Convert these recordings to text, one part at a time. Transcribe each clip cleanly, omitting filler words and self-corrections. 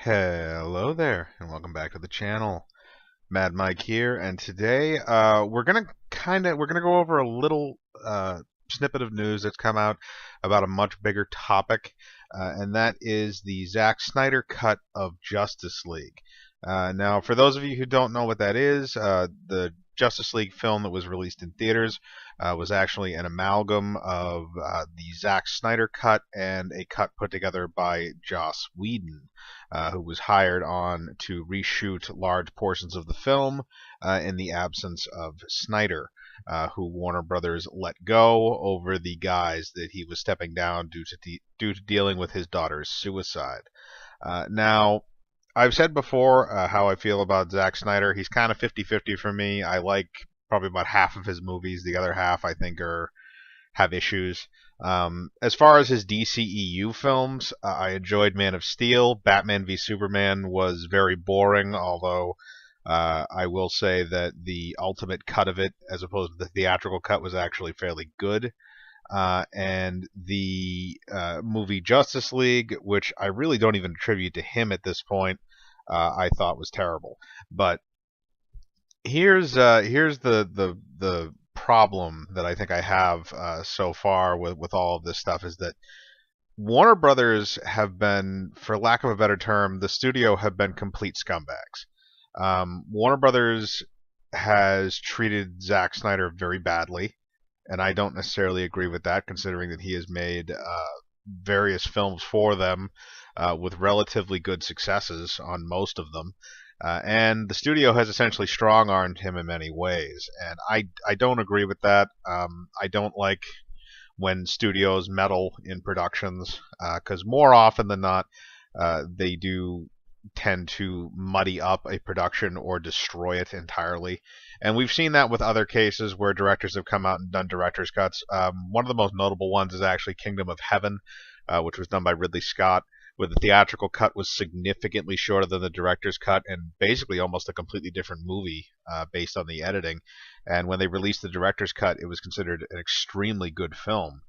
Hello there, and welcome back to the channel. Mad Mike here, and today we're gonna go over a little snippet of news that's come out about a much bigger topic, and that is the Zack Snyder cut of Justice League. Now, for those of you who don't know what that is, the Justice League film that was released in theaters was actually an amalgam of the Zack Snyder cut and a cut put together by Joss Whedon, who was hired on to reshoot large portions of the film in the absence of Snyder, who Warner Brothers let go over the guise that he was stepping down due to dealing with his daughter's suicide. Now, I've said before how I feel about Zack Snyder. He's kind of 50-50 for me. I like probably about half of his movies. The other half I think have issues. As far as his DCEU films, I enjoyed Man of Steel. Batman v Superman was very boring, although I will say that the ultimate cut of it, as opposed to the theatrical cut, was actually fairly good. And the movie Justice League, which I really don't even attribute to him at this point, I thought was terrible. But here's the problem that I think I have so far with all of this stuff is that Warner Brothers have been, for lack of a better term, the studio have been complete scumbags. Warner Brothers has treated Zack Snyder very badly, and I don't necessarily agree with that, considering that he has made various films for them with relatively good successes on most of them. And the studio has essentially strong-armed him in many ways, and I don't agree with that. I don't like when studios meddle in productions, because more often than not, they do tend to muddy up a production or destroy it entirely. And we've seen that with other cases where directors have come out and done director's cuts. One of the most notable ones is actually Kingdom of Heaven, which was done by Ridley Scott, where the theatrical cut was significantly shorter than the director's cut and basically almost a completely different movie based on the editing. And when they released the director's cut, it was considered an extremely good film.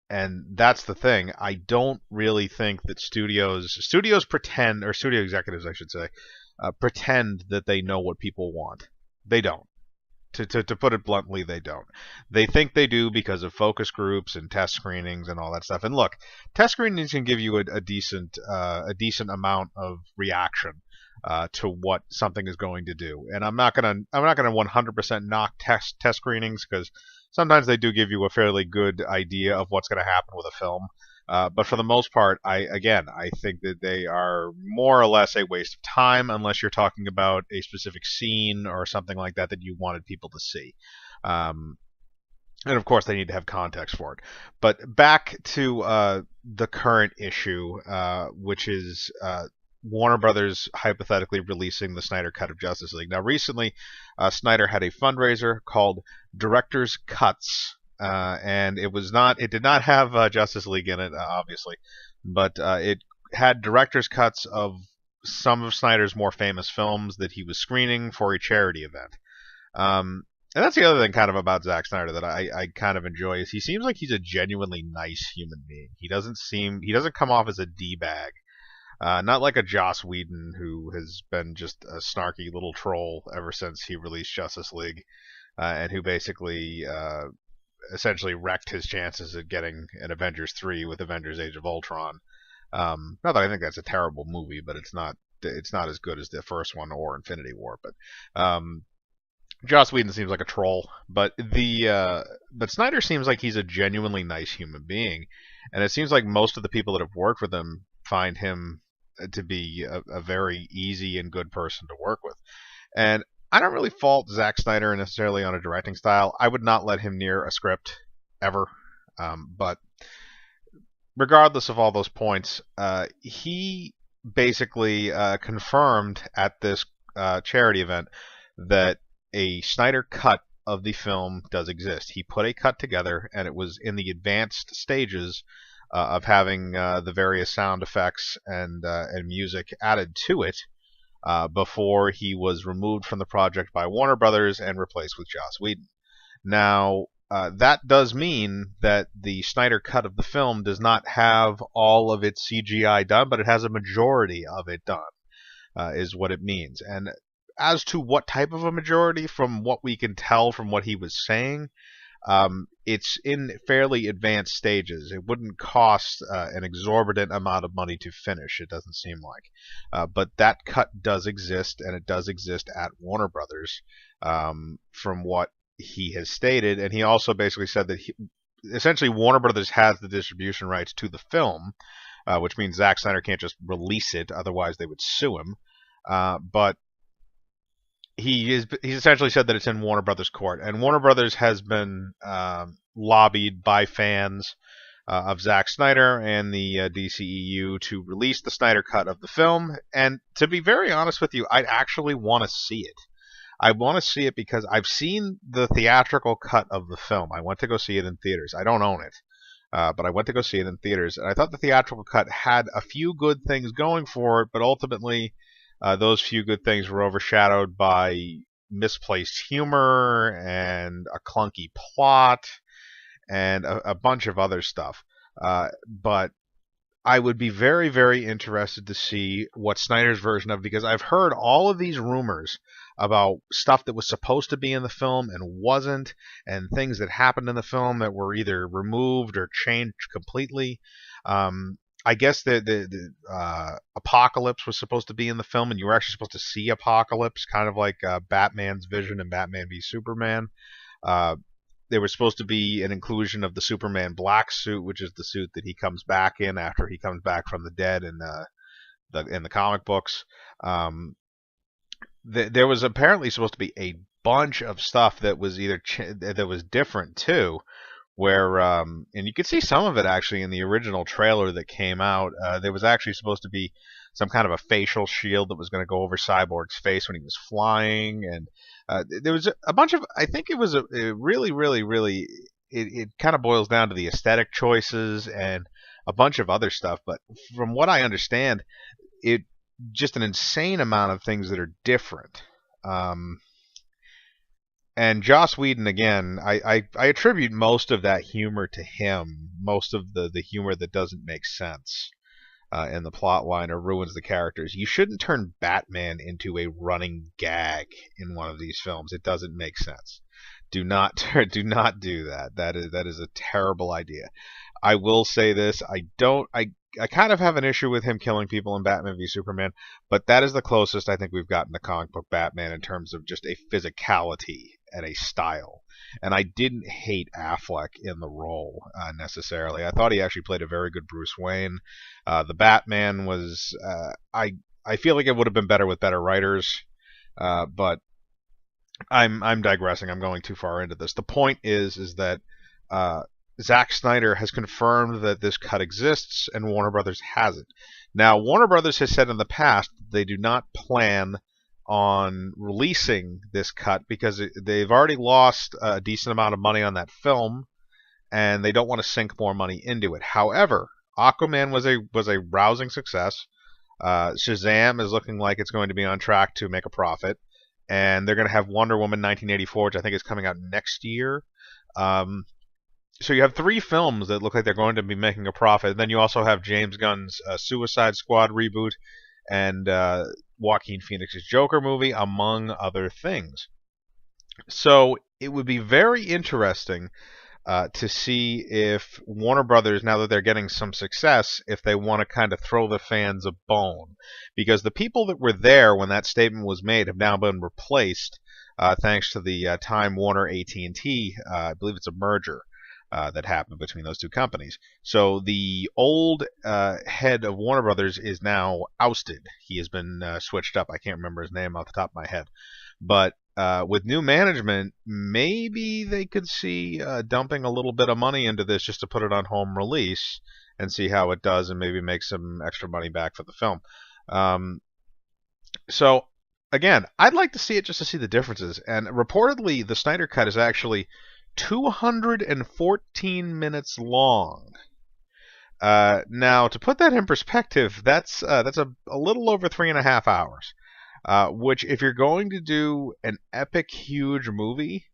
And that's the thing. I don't really think that studios pretend, or studio executives, I should say, pretend that they know what people want. They don't. To put it bluntly, they don't. They think they do because of focus groups and test screenings and all that stuff. And look, test screenings can give you a decent amount of reaction to what something is going to do. And I'm not gonna 100% knock test screenings, because sometimes they do give you a fairly good idea of what's going to happen with a film. But for the most part, I think that they are more or less a waste of time, unless you're talking about a specific scene or something like that that you wanted people to see. And of course, they need to have context for it. But back to the current issue, which is Warner Brothers hypothetically releasing the Snyder Cut of Justice League. Now, recently, Snyder had a fundraiser called Director's Cuts, and it did not have Justice League in it, obviously, but it had director's cuts of some of Snyder's more famous films that he was screening for a charity event. And that's the other thing kind of about Zack Snyder that I kind of enjoy, is he seems like he's a genuinely nice human being. He doesn't come off as a D-bag. Not like a Joss Whedon, who has been just a snarky little troll ever since he released Justice League, and who basically essentially wrecked his chances at getting an Avengers 3 with Avengers Age of Ultron. Not that I think that's a terrible movie, but it's not as good as the first one or Infinity War. But Joss Whedon seems like a troll, but Snyder seems like he's a genuinely nice human being, and it seems like most of the people that have worked with him find him to be a very easy and good person to work with. And I don't really fault Zack Snyder necessarily on a directing style. I would not let him near a script ever. But regardless of all those points, he basically confirmed at this charity event that a Snyder cut of the film does exist. He put a cut together, and it was in the advanced stages of having the various sound effects and music added to it before he was removed from the project by Warner Brothers and replaced with Joss Whedon. Now, that does mean that the Snyder cut of the film does not have all of its CGI done, but it has a majority of it done, is what it means. And as to what type of a majority, from what we can tell from what he was saying, it's in fairly advanced stages. It wouldn't cost an exorbitant amount of money to finish, it doesn't seem like. But that cut does exist, and it does exist at Warner Brothers, from what he has stated. And he also basically said that essentially Warner Brothers has the distribution rights to the film, which means Zack Snyder can't just release it, otherwise they would sue him. But he's essentially said that it's in Warner Brothers court, and Warner Brothers has been lobbied by fans of Zack Snyder and the DCEU to release the Snyder cut of the film. And to be very honest with you, I'd actually want to see it. I want to see it because I've seen the theatrical cut of the film. I went to go see it in theaters. I don't own it, but I went to go see it in theaters, and I thought the theatrical cut had a few good things going for it, but ultimately those few good things were overshadowed by misplaced humor and a clunky plot and a bunch of other stuff. But I would be very, very interested to see what Snyder's version of, because I've heard all of these rumors about stuff that was supposed to be in the film and wasn't, and things that happened in the film that were either removed or changed completely. I guess the Apocalypse was supposed to be in the film, and you were actually supposed to see Apocalypse, kind of like Batman's vision in Batman v Superman. There was supposed to be an inclusion of the Superman black suit, which is the suit that he comes back in after he comes back from the dead in the comic books. There was apparently supposed to be a bunch of stuff that was that was different too, where and you could see some of it actually in the original trailer that came out. There was actually supposed to be some kind of a facial shield that was going to go over Cyborg's face when he was flying, and there was a bunch of, I think it was a really, really, really, it kind of boils down to the aesthetic choices and a bunch of other stuff. But from what I understand, it just an insane amount of things that are different. And Joss Whedon, again, I attribute most of that humor to him, most of the humor that doesn't make sense in the plot line or ruins the characters. You shouldn't turn Batman into a running gag in one of these films. It doesn't make sense. Do not do that. That is a terrible idea. I will say this, I kind of have an issue with him killing people in Batman v Superman, but that is the closest I think we've gotten to comic book Batman in terms of just a physicality and a style. And I didn't hate Affleck in the role necessarily. I thought he actually played a very good Bruce Wayne. The Batman was, I feel like it would have been better with better writers, but I'm digressing. I'm going too far into this. The point is that Zack Snyder has confirmed that this cut exists, and Warner Brothers hasn't. Now, Warner Brothers has said in the past they do not plan on releasing this cut because they've already lost a decent amount of money on that film, and they don't want to sink more money into it. However, Aquaman was a rousing success. Shazam is looking like it's going to be on track to make a profit, and they're going to have Wonder Woman 1984, which I think is coming out next year. So you have three films that look like they're going to be making a profit. And then you also have James Gunn's Suicide Squad reboot and Joaquin Phoenix's Joker movie, among other things. So it would be very interesting to see if Warner Brothers, now that they're getting some success, if they want to kind of throw the fans a bone. Because the people that were there when that statement was made have now been replaced thanks to the Time Warner AT&T, I believe it's a merger that happened between those two companies. So the old head of Warner Brothers is now ousted. He has been switched up. I can't remember his name off the top of my head. But with new management, maybe they could see dumping a little bit of money into this just to put it on home release and see how it does and maybe make some extra money back for the film. So, again, I'd like to see it just to see the differences. And reportedly, the Snyder Cut is actually 214 minutes long. Now, to put that in perspective, that's a little over 3.5 hours. Which, if you're going to do an epic, huge movie,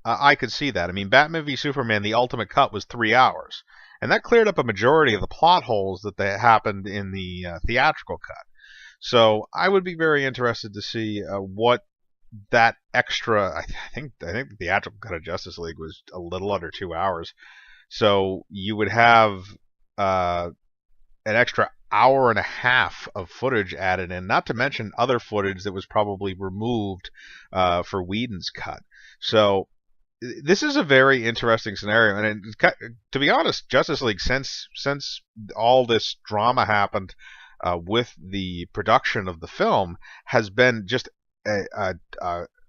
I could see that. I mean, Batman v Superman: The Ultimate Cut was 3 hours, and that cleared up a majority of the plot holes that happened in the theatrical cut. So I would be very interested to see what that extra. I think the theatrical cut of Justice League was a little under 2 hours. So you would have uh, an extra hour and a half of footage added in, not to mention other footage that was probably removed for Whedon's cut. So this is a very interesting scenario, and to be honest, Justice League, since all this drama happened with the production of the film, has been just a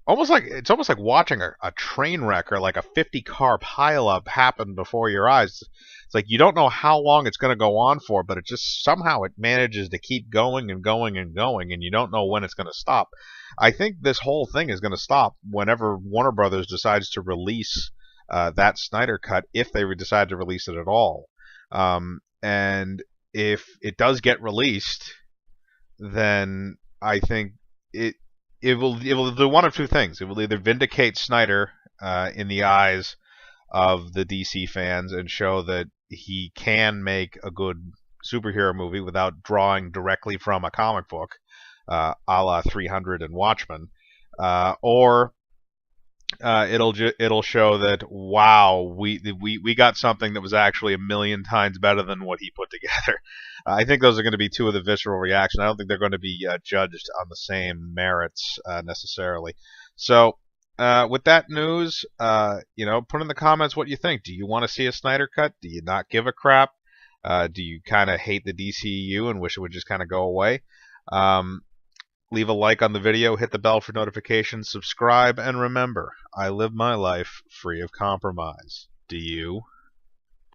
almost like watching a train wreck or like a 50-car pileup happen before your eyes. It's like you don't know how long it's going to go on for, but it just somehow it manages to keep going and going and going, and you don't know when it's going to stop. I think this whole thing is going to stop whenever Warner Brothers decides to release that Snyder cut, if they decide to release it at all. And if it does get released, then I think it will do one of two things. It will either vindicate Snyder in the eyes of the DC fans and show that he can make a good superhero movie without drawing directly from a comic book, a la 300 and Watchmen, or it'll show that, wow, we got something that was actually a million times better than what he put together. I think those are going to be two of the visceral reactions. I don't think they're going to be judged on the same merits necessarily. So with that news, put in the comments what you think. Do you want to see a Snyder cut? Do you not give a crap? Do you kind of hate the DCU and wish it would just kind of go away? Leave a like on the video, hit the bell for notifications, subscribe, and remember, I live my life free of compromise. Do you?